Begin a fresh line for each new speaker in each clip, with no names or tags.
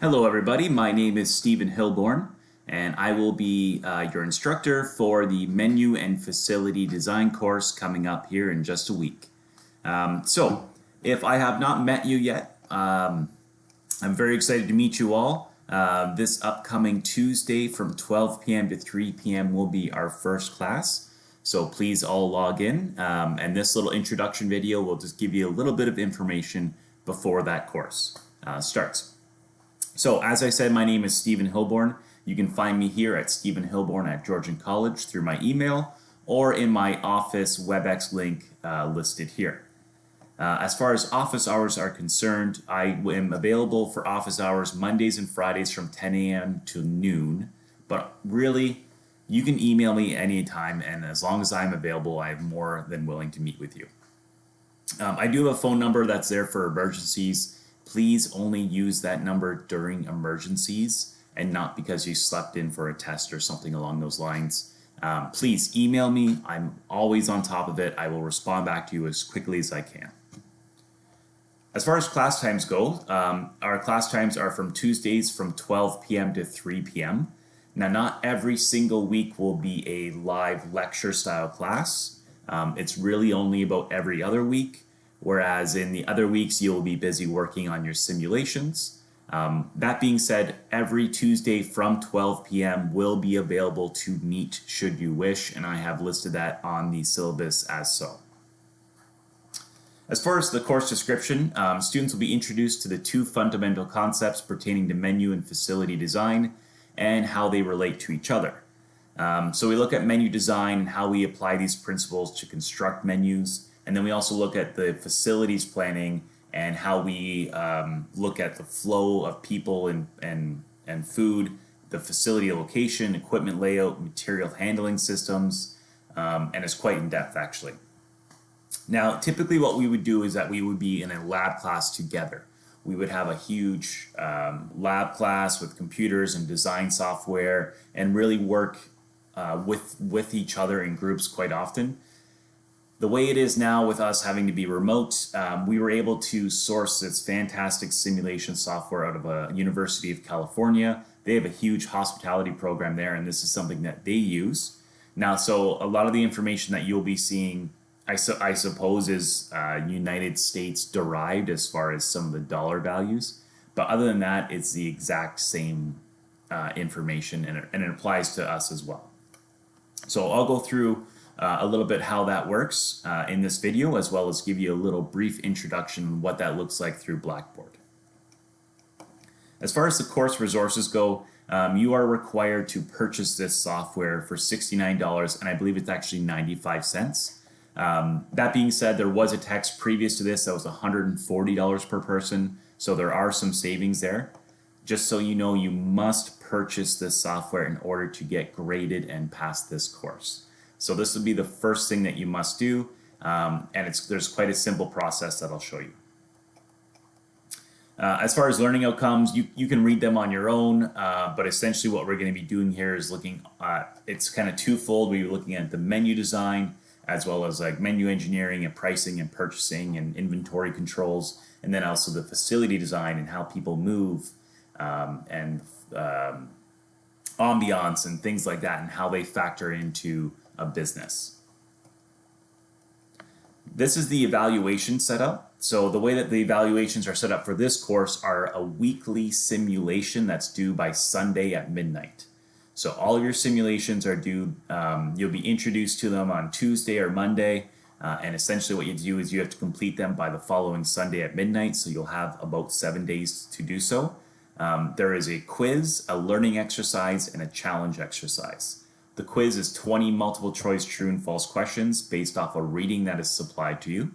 Hello everybody, my name is Stephen Hilborn and I will be your instructor for the Menu and Facility Design course coming up here in just a week. So, if I have not met you yet, I'm very excited to meet you all. This upcoming Tuesday from 12 p.m. to 3 p.m. will be our first class. So please all log in, and this little introduction video will just give you a little bit of information before that course starts. So as I said, my name is Stephen Hilborn. You can find me here at Stephen Hilborn at Georgian College through my email or in my office WebEx link listed here. As far as office hours are concerned, I am available for office hours Mondays and Fridays from 10 a.m. to noon. But really, you can email me anytime, and as long as I'm available, I'm more than willing to meet with you. I do have a phone number that's there for emergencies. Please only use that number during emergencies and not because you slept in for a test or something along those lines. Please email me. I'm always on top of it. I will respond back to you as quickly as I can. As far as class times go, our class times are from Tuesdays from 12 p.m. to 3 p.m. Now, not every single week will be a live lecture style class. It's really only about every other week. Whereas in the other weeks, you'll be busy working on your simulations. That being said, every Tuesday from 12 p.m. will be available to meet should you wish, and I have listed that on the syllabus as so. As far as the course description, students will be introduced to the two fundamental concepts pertaining to menu and facility design and how they relate to each other. So we look at menu design and how we apply these principles to construct menus. And then we also look at the facilities planning and how we look at the flow of people and food, the facility location, equipment layout, material handling systems, and it's quite in depth actually. Now, typically what we would do is that we would be in a lab class together. We would have a huge lab class with computers and design software and really work with each other in groups quite often. The way it is now with us having to be remote, we were able to source this fantastic simulation software out of a University of California. They have a huge hospitality program there, and this is something that they use. Now, so a lot of the information that you'll be seeing, I suppose, is United States derived as far as some of the dollar values. But other than that, it's the exact same information, and it applies to us as well. So I'll go through a little bit how that works in this video, as well as give you a little brief introduction on what that looks like through Blackboard. As far as the course resources go, you are required to purchase this software for $69, and I believe it's actually 95 cents. That being said, there was a text previous to this that was $140 per person, so there are some savings there. Just so you know, you must purchase this software in order to get graded and pass this course. So this would be the first thing that you must do, and there's quite a simple process that I'll show you. As far as learning outcomes, you can read them on your own, but essentially what we're going to be doing here is looking at, it's kind of twofold. We're looking at the menu design, as well as like menu engineering and pricing and purchasing and inventory controls, and then also the facility design and how people move and ambiance and things like that, and how they factor into a business. This is the evaluation setup. So the way that the evaluations are set up for this course are a weekly simulation that's due by Sunday at midnight. So all of your simulations are due, you'll be introduced to them on Tuesday or Monday, and essentially what you do is you have to complete them by the following Sunday at midnight, so you'll have about 7 days to do so. There is a quiz, a learning exercise, and a challenge exercise. The quiz is 20 multiple choice true and false questions based off a reading that is supplied to you.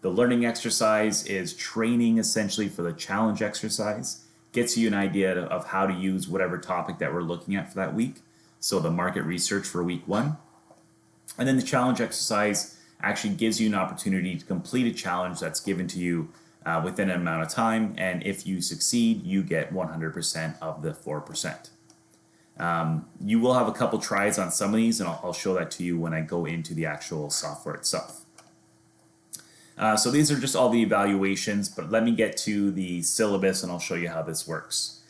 The learning exercise is training essentially for the challenge exercise, gets you an idea of how to use whatever topic that we're looking at for that week. So the market research for week 1. And then the challenge exercise actually gives you an opportunity to complete a challenge that's given to you within an amount of time. And if you succeed, you get 100% of the 4%. You will have a couple tries on some of these, and I'll show that to you when I go into the actual software itself. So these are just all the evaluations, but let me get to the syllabus and I'll show you how this works.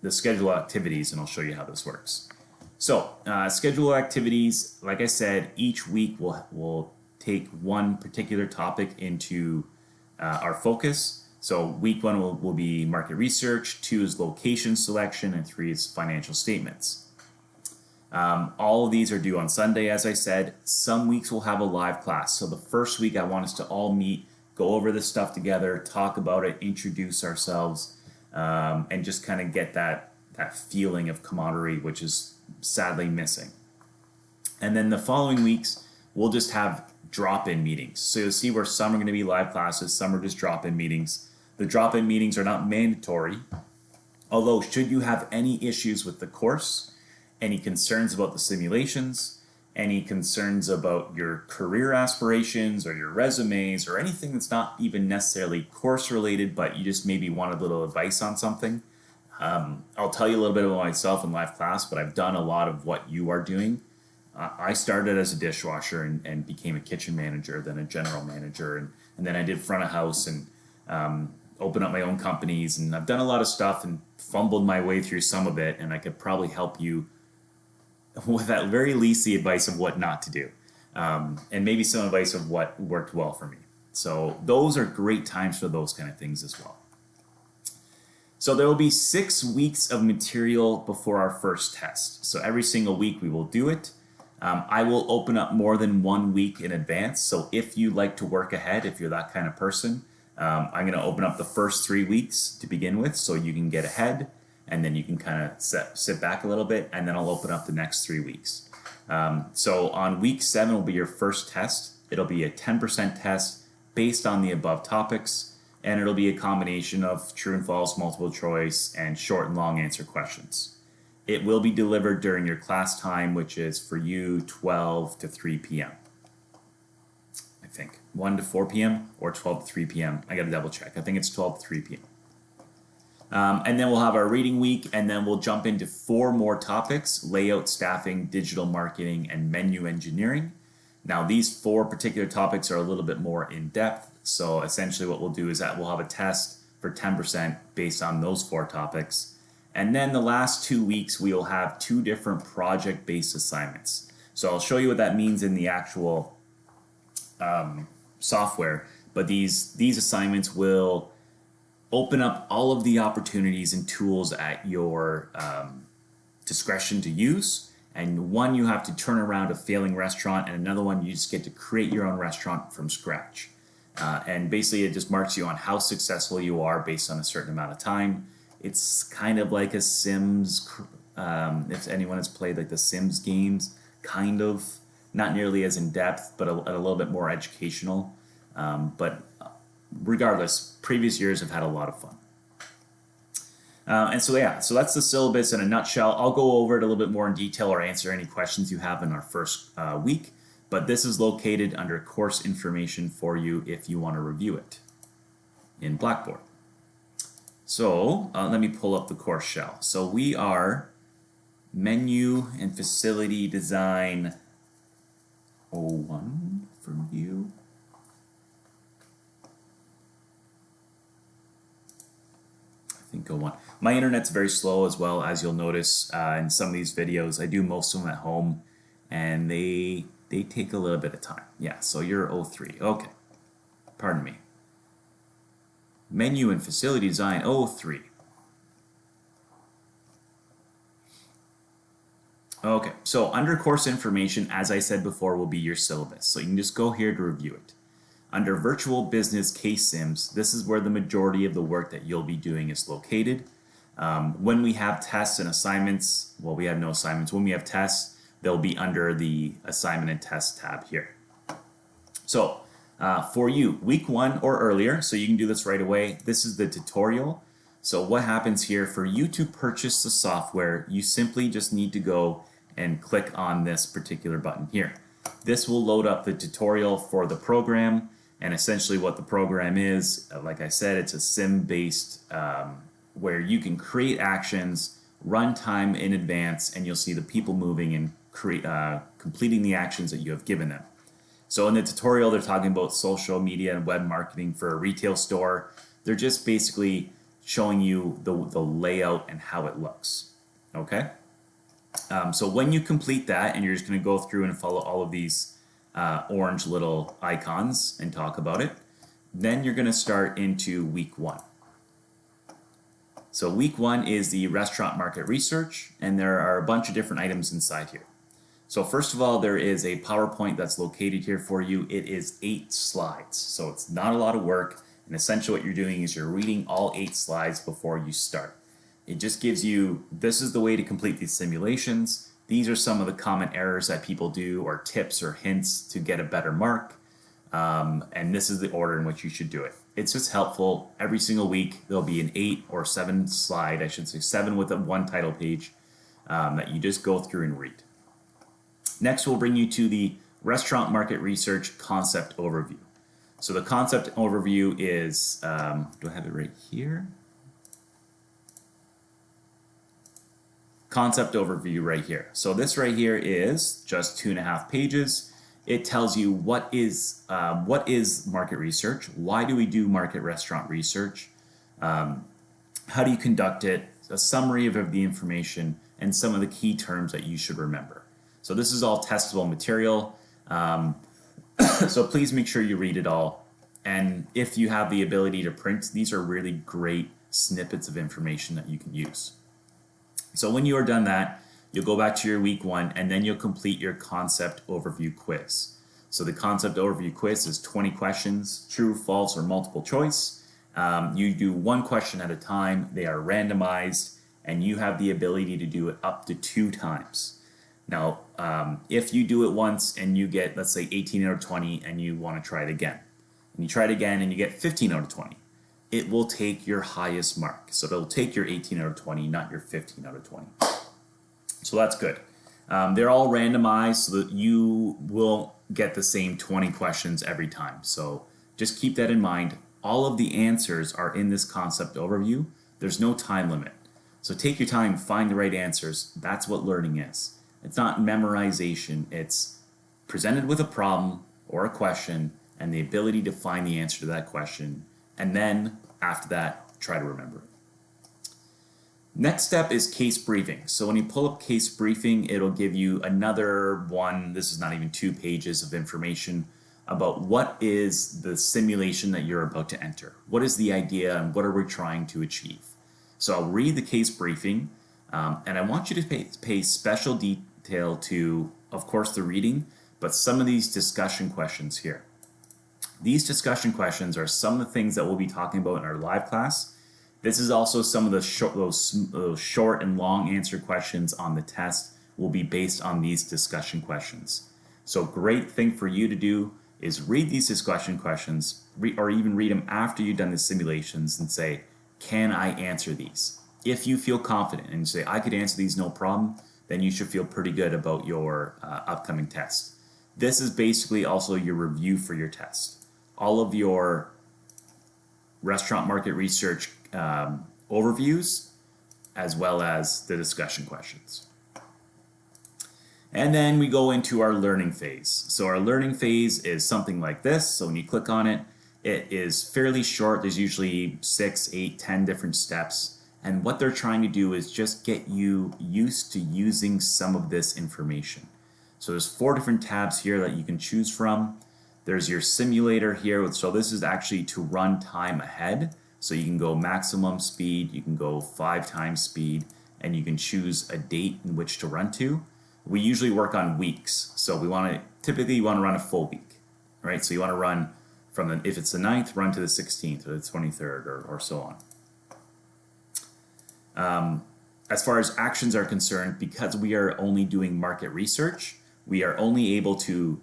the schedule activities, and I'll show you how this works. So schedule activities, like I said, each week we'll take one particular topic into our focus. So week one will be market research, 2 is location selection, and 3 is financial statements. All of these are due on Sunday, as I said. Some weeks we'll have a live class. So the first week I want us to all meet, go over this stuff together, talk about it, introduce ourselves, and just kind of get that feeling of camaraderie, which is sadly missing. And then the following weeks, we'll just have drop-in meetings. So you'll see where some are going to be live classes, some are just drop-in meetings. The drop-in meetings are not mandatory, although should you have any issues with the course, any concerns about the simulations, any concerns about your career aspirations or your resumes or anything that's not even necessarily course related, but you just maybe want a little advice on something, I'll tell you a little bit about myself in live class, but I've done a lot of what you are doing. I started as a dishwasher and became a kitchen manager, then a general manager, and then I did front of house and opened up my own companies, and I've done a lot of stuff and fumbled my way through some of it, and I could probably help you with at very least the advice of what not to do, and maybe some advice of what worked well for me. So those are great times for those kind of things as well. So there will be 6 weeks of material before our first test. So every single week we will do it. I will open up more than 1 week in advance. So if you like to work ahead, if you're that kind of person, I'm going to open up the first 3 weeks to begin with so you can get ahead, and then you can kind of sit back a little bit, and then I'll open up the next 3 weeks. So on week 7 will be your first test. It'll be a 10% test based on the above topics, and it'll be a combination of true and false, multiple choice, and short and long answer questions. It will be delivered during your class time, which is for you 12 to 3 p.m. I think 1 to 4 p.m. or 12 to 3 p.m. I got to double check. I think it's 12 to 3 p.m. And then we'll have our reading week, and then we'll jump into 4 more topics: layout, staffing, digital marketing, and menu engineering. Now, these 4 particular topics are a little bit more in depth. So essentially what we'll do is that we'll have a test for 10% based on those 4 topics. And then the last 2 weeks, we will have 2 different project-based assignments. So I'll show you what that means in the actual software. But these assignments will open up all of the opportunities and tools at your discretion to use. And one, you have to turn around a failing restaurant, and another one, you just get to create your own restaurant from scratch. And basically it just marks you on how successful you are based on a certain amount of time. It's kind of like a Sims, if anyone has played like the Sims games, kind of. Not nearly as in depth, but a little bit more educational. But regardless, previous years have had a lot of fun. And so yeah, so that's the syllabus in a nutshell. I'll go over it a little bit more in detail or answer any questions you have in our first week. But this is located under course information for you if you want to review it in Blackboard. So let me pull up the course shell. So we are Menu and Facility Design 01 for you. I think 01. My internet's very slow as well, as you'll notice in some of these videos. I do most of them at home, and they take a little bit of time. Yeah, so you're 03. Okay. Pardon me. Menu and Facility Design 03. Okay, so under course information, as I said before, will be your syllabus. So you can just go here to review it. Under Virtual Business Case Sims, this is where the majority of the work that you'll be doing is located. When we have tests and assignments, well, we have no assignments. When we have tests, they'll be under the Assignment and Test tab here. So for you, week 1 or earlier, so you can do this right away, this is the tutorial. So what happens here, for you to purchase the software, you simply just need to go and click on this particular button here. This will load up the tutorial for the program, and essentially what the program is, like I said, it's a sim-based where you can create actions, run time in advance, and you'll see the people moving and completing the actions that you have given them. So in the tutorial, they're talking about social media and web marketing for a retail store. They're just basically showing you the layout and how it looks. Okay? So when you complete that, and you're just going to go through and follow all of these orange little icons and talk about it, then you're going to start into week 1. So week 1 is the restaurant market research, and there are a bunch of different items inside here. So first of all, there is a PowerPoint that's located here for you. It is 8 slides, so it's not a lot of work, and essentially what you're doing is you're reading all 8 slides before you start. It just gives you, this is the way to complete these simulations. These are some of the common errors that people do, or tips or hints to get a better mark. And this is the order in which you should do it. It's just helpful. Every single week there'll be an 8 or 7 slide, I should say 7 with a 1 title page that you just go through and read. Next, we'll bring you to the restaurant market research concept overview. So the concept overview is, do I have it right here? Concept overview right here. So this right here is just 2.5 pages. It tells you what is market research, why do we do market restaurant research, how do you conduct it, a summary of the information, and some of the key terms that you should remember. So this is all testable material, so please make sure you read it all. And if you have the ability to print, these are really great snippets of information that you can use. So when you are done that, you'll go back to your week 1, and then you'll complete your concept overview quiz. So the concept overview quiz is 20 questions, true, false, or multiple choice. You do 1 question at a time. They are randomized, and you have the ability to do it up to 2 times. Now, if you do it once and you get, let's say, 18 out of 20, and you want to try it again, and you try it again and you get 15 out of 20, it will take your highest mark. So it'll take your 18 out of 20, not your 15 out of 20. So that's good. They're all randomized so that you will get the same 20 questions every time. So just keep that in mind. All of the answers are in this concept overview. There's no time limit. So take your time, find the right answers. That's what learning is. It's not memorization. It's presented with a problem or a question and the ability to find the answer to that question. And then after that, try to remember it. Next step is case briefing. So when you pull up case briefing, it'll give you another one, this is not even 2 pages of information about what is the simulation that you're about to enter. What is the idea and what are we trying to achieve? So I'll read the case briefing and I want you to pay special detail to, of course, the reading, but some of these discussion questions here. These discussion questions are some of the things that we'll be talking about in our live class. This is also some of the those short and long answer questions on the test will be based on these discussion questions. So great thing for you to do is read these discussion questions or even read them after you've done the simulations and say, can I answer these? If you feel confident and say, I could answer these no problem, then you should feel pretty good about your upcoming test. This is basically also your review for your test. All of your restaurant market research overviews, as well as the discussion questions. And then we go into our learning phase. So our learning phase is something like this. So when you click on it, it is fairly short. There's usually 6, 8, 10 different steps. And what they're trying to do is just get you used to using some of this information. So there's 4 different tabs here that you can choose from. There's your simulator here. So this is actually to run time ahead. So you can go maximum speed, you can go 5 times speed, and you can choose a date in which to run to. We usually work on weeks. So typically you want to run a full week, right? So you want to run from if it's the 9th, run to the 16th or the 23rd or so on. As far as actions are concerned, because we are only doing market research, we are only able to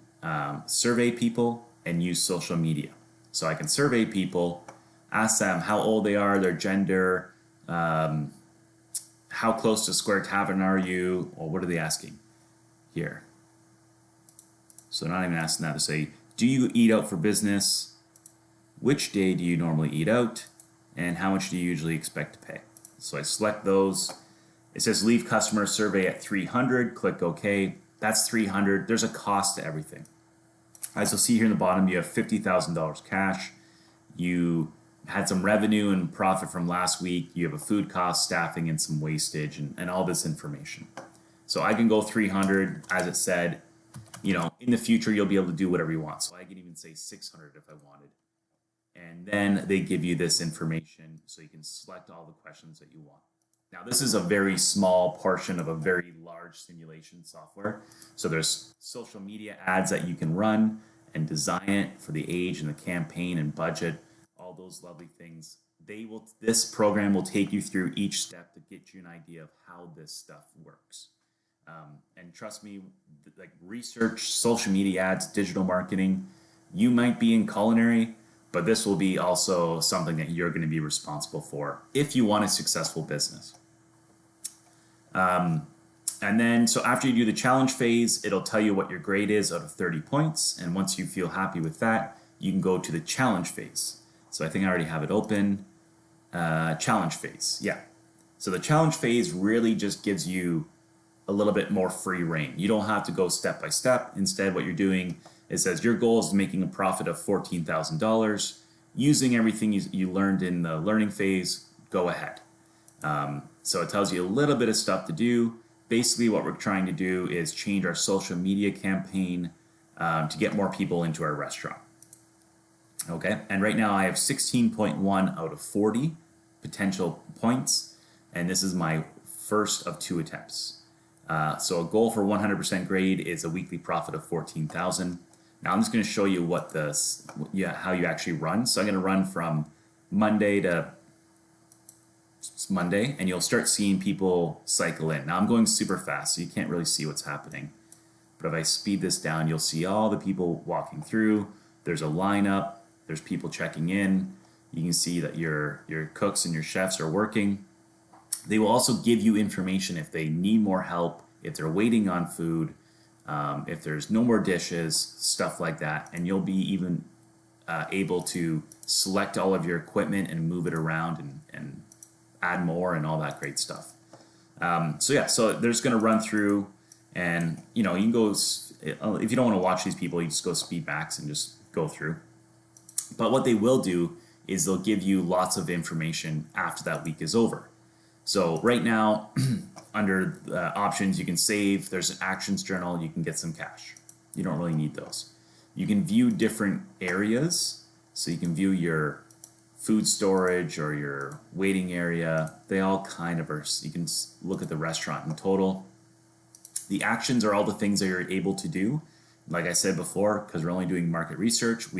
survey people and use social media. So I can survey people, ask them how old they are, their gender, how close to Square Tavern are you, or what are they asking here? So not even asking that, to say, do you eat out for business? Which day do you normally eat out? And how much do you usually expect to pay? So I select those. It says leave customer survey at 300, click OK. That's 300. There's a cost to everything. As you'll see here in the bottom, you have $50,000 cash. You had some revenue and profit from last week. You have a food cost, staffing, and some wastage, and all this information. So I can go 300, as it said. You know, in the future, you'll be able to do whatever you want. So I can even say 600 if I wanted. And then they give you this information so you can select all the questions that you want. Now, this is a very small portion of a very large simulation software. So there's social media ads that you can run and design it for the age and the campaign and budget, all those lovely things. This program will take you through each step to get you an idea of how this stuff works. And trust me, like research, social media ads, digital marketing, you might be in culinary, but this will be also something that you're going to be responsible for if you want a successful business. And then, so after you do the challenge phase, it'll tell you what your grade is out of 30 points. And once you feel happy with that, you can go to the challenge phase. So I think I already have it open. Challenge phase, yeah. So the challenge phase really just gives you a little bit more free reign. You don't have to go step by step. Instead, what you're doing, it says your goal is making a profit of $14,000. Using everything you learned in the learning phase, go ahead. So it tells you a little bit of stuff to do. Basically, what we're trying to do is change our social media campaign to get more people into our restaurant. Okay, and right now I have 16.1 out of 40 potential points, and this is my first of 2 attempts. So a goal for 100% grade is a weekly profit of 14,000. Now I'm just going to show you how you actually run. So I'm going to run from Monday to Monday, and you'll start seeing people cycle in. Now I'm going super fast, so you can't really see what's happening. But if I speed this down, you'll see all the people walking through. There's a lineup. There's people checking in. You can see that your cooks and your chefs are working. They will also give you information if they need more help, if they're waiting on food, if there's no more dishes, stuff like that. And you'll be even able to select all of your equipment and move it around and add more and all that great stuff. So they're just going to run through, and you can go, if you don't want to watch these people, you just go speed max and just go through. But what they will do is they'll give you lots of information after that week is over. So right now, under options, you can save. There's an actions journal. You can get some cash. You don't really need those. You can view different areas. So you can view your food storage or your waiting area. They all kind of are. You can look at the restaurant in total. The actions are all the things that you're able to do. Like I said before, because we're only doing market research,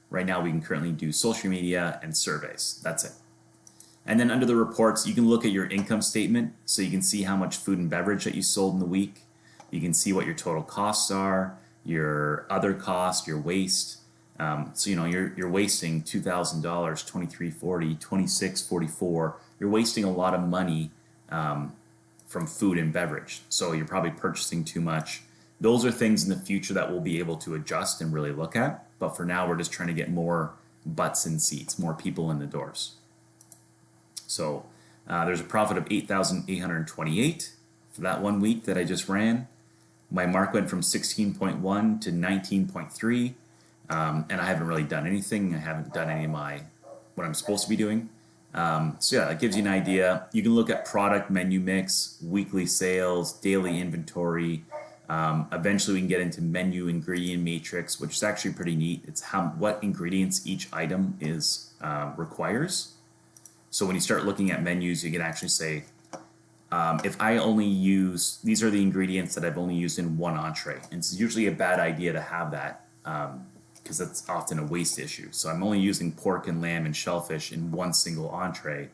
right now we can currently do social media and surveys. That's it. And then under the reports, you can look at your income statement, so you can see how much food and beverage that you sold in the week. You can see what your total costs are, your other costs, your waste. So you're wasting $2,000, $23.40, $26.44. You're wasting a lot of money from food and beverage. So you're probably purchasing too much. Those are things in the future that we'll be able to adjust and really look at. But for now, we're just trying to get more butts in seats, more people in the doors. So there's a profit of 8,828 for that 1 week that I just ran. My mark went from 16.1 to 19.3, and I haven't really done anything. I haven't done any of what I'm supposed to be doing. So yeah, that gives you an idea. You can look at product menu mix, weekly sales, daily inventory. Eventually we can get into menu ingredient matrix, which is actually pretty neat. It's what ingredients each item requires. So when you start looking at menus, you can actually say, if I only use, these are the ingredients that I've only used in one entree. And it's usually a bad idea to have that because that's often a waste issue. So I'm only using pork and lamb and shellfish in one single entree.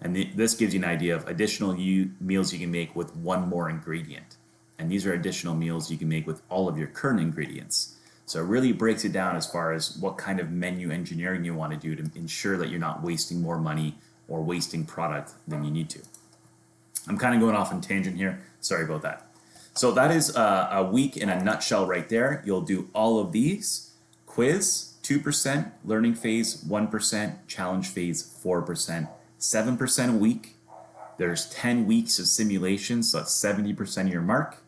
And this gives you an idea of additional meals you can make with one more ingredient. And these are additional meals you can make with all of your current ingredients. So it really breaks it down as far as what kind of menu engineering you want to do to ensure that you're not wasting more money or wasting product than you need to. I'm kind of going off on tangent here. Sorry about that. So that is a week in a nutshell right there. You'll do all of these. Quiz, 2%, learning phase, 1%, challenge phase, 4%, 7% a week. There's 10 weeks of simulation, so that's 70% of your mark.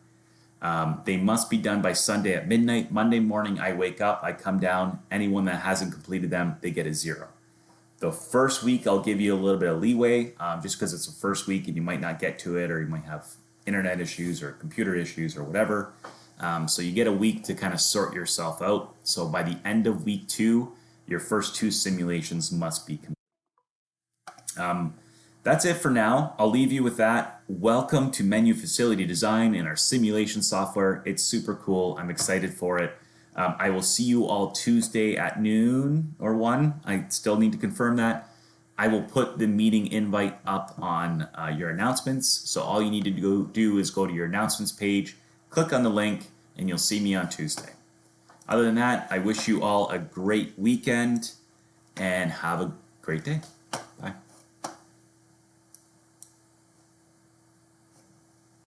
They must be done by Sunday at midnight. Monday morning, I wake up, I come down. Anyone that hasn't completed them, they get a 0. The first week, I'll give you a little bit of leeway, just because it's the first week and you might not get to it, or you might have internet issues or computer issues or whatever. So you get a week to kind of sort yourself out. So by the end of week 2, your first 2 simulations must be complete. That's it for now. I'll leave you with that. Welcome to Menu Facility Design in our simulation software. It's super cool. I'm excited for it. I will see you all Tuesday at noon or 1. I still need to confirm that. I will put the meeting invite up on your announcements. So all you need to do is go to your announcements page, click on the link, and you'll see me on Tuesday. Other than that, I wish you all a great weekend and have a great day. Bye.